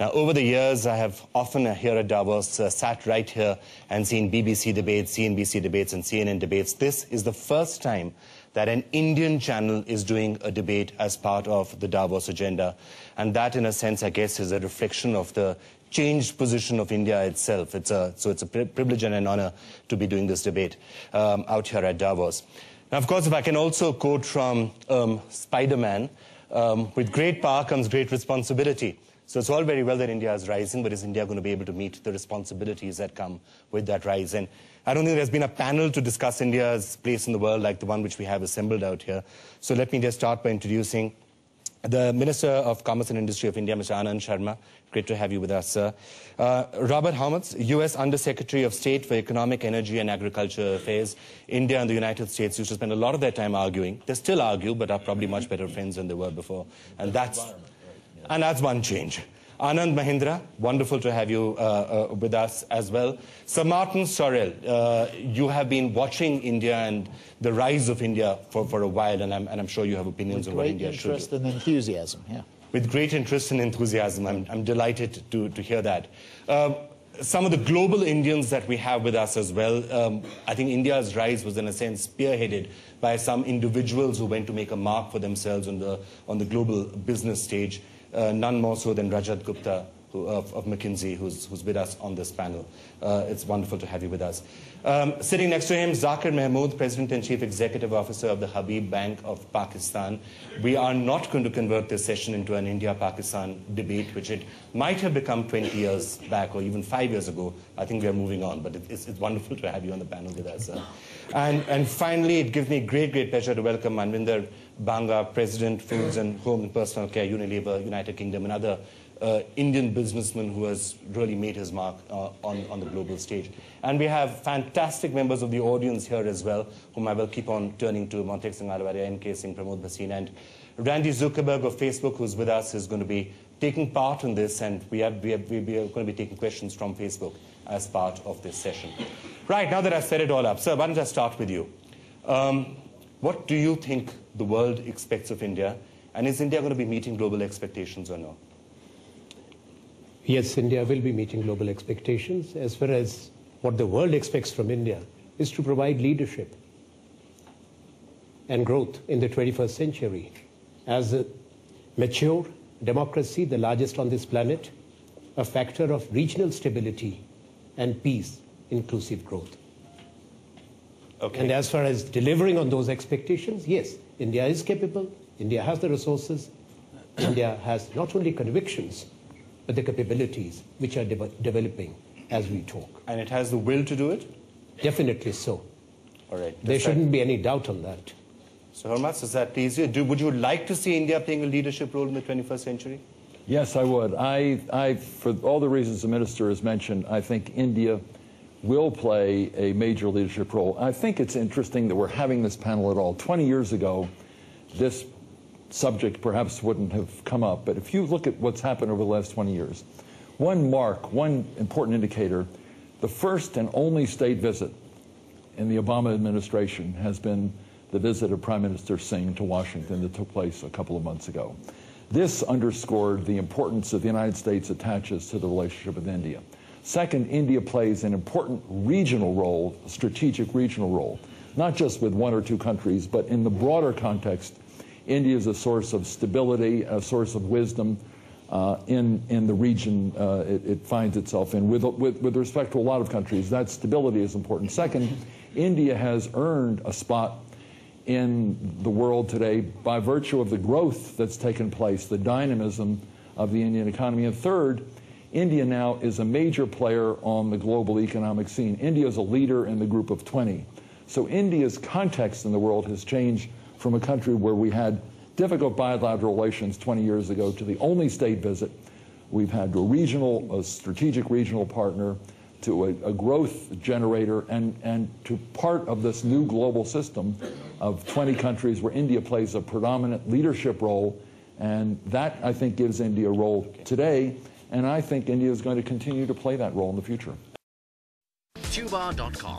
Now, over the years, I have often here at Davos sat right here and seen BBC debates, CNBC debates, and CNN debates. This is the first time that an Indian channel is doing a debate as part of the Davos agenda. And that, in a sense, I guess, is a reflection of the changed position of India itself. So it's a privilege and an honor to be doing this debate out here at Davos. Now, of course, if I can also quote from Spider-Man, with great power comes great responsibility. So it's all very well that India is rising, but is India going to be able to meet the responsibilities that come with that rise? And I don't think there's been a panel to discuss India's place in the world like the one which we have assembled out here. So let me just start by introducing the Minister of Commerce and Industry of India, Mr. Anand Sharma. Great to have you with us, sir. Robert Hammond, U.S. Under-Secretary of State for Economic, Energy and Agriculture Affairs. India and the United States used to spend a lot of their time arguing. They still argue, but are probably much better friends than they were before. And that's one change. Anand Mahindra, wonderful to have you with us as well. Sir Martin Sorrell, you have been watching India and the rise of India for a while, and I'm sure you have opinions on what India should do. With great interest and enthusiasm, yeah. With great interest and enthusiasm. I'm delighted to hear that. Some of the global Indians that we have with us as well, I think India's rise was in a sense spearheaded by some individuals who went to make a mark for themselves on the global business stage. None more so than Rajat Gupta of McKinsey, who's with us on this panel. It's wonderful to have you with us. Sitting next to him, Zakir Mahmood, President and Chief Executive Officer of the Habib Bank of Pakistan. We are not going to convert this session into an India-Pakistan debate, which it might have become 20 years back or even 5 years ago. I think we are moving on, but it's wonderful to have you on the panel with us. And finally, it gives me great pleasure to welcome Manvinder Banga, President, Foods and Home and Personal Care, Unilever, United Kingdom, another Indian businessman who has really made his mark on the global stage. And we have fantastic members of the audience here as well, whom I will keep on turning to: Montek Singh Alvaria, N.K. Singh, Pramod Bhasin, and Randy Zuckerberg of Facebook, who's with us, is going to be taking part in this, and we are going to be taking questions from Facebook as part of this session. Right, now that I've set it all up, sir, why don't I start with you? What do you think the world expects of India, and is India going to be meeting global expectations or not? Yes, India will be meeting global expectations. As far as what the world expects from India is to provide leadership and growth in the 21st century as a mature democracy, the largest on this planet, a factor of regional stability and peace, inclusive growth. Okay. And as far as delivering on those expectations, yes, India is capable, India has the resources, India has not only convictions, but the capabilities which are developing as we talk. And it has the will to do it? Definitely so. All right. There shouldn't be any doubt on that. So, Hormaz, does that please you? Would you like to see India playing a leadership role in the 21st century? Yes, I would. For all the reasons the Minister has mentioned, I think India will play a major leadership role. I think it's interesting that we're having this panel at all. 20 years ago, this subject perhaps wouldn't have come up, but if you look at what's happened over the last 20 years, one important indicator, the first and only state visit in the Obama administration has been the visit of Prime Minister Singh to Washington that took place a couple of months ago. This underscored the importance that the United States attaches to the relationship with India. Second, India plays an important regional role, a strategic regional role, not just with one or two countries, but in the broader context. India is a source of stability, a source of wisdom in the region it finds itself in. With respect to a lot of countries, that stability is important. Second, India has earned a spot in the world today by virtue of the growth that's taken place, the dynamism of the Indian economy. And third, India now is a major player on the global economic scene. India is a leader in the group of 20. So India's context in the world has changed from a country where we had difficult bilateral relations 20 years ago to the only state visit. We've had a strategic regional partner, to a growth generator, and to part of this new global system of 20 countries where India plays a predominant leadership role. And that, I think, gives India a role today. And I think India is going to continue to play that role in the future. Tuba.com,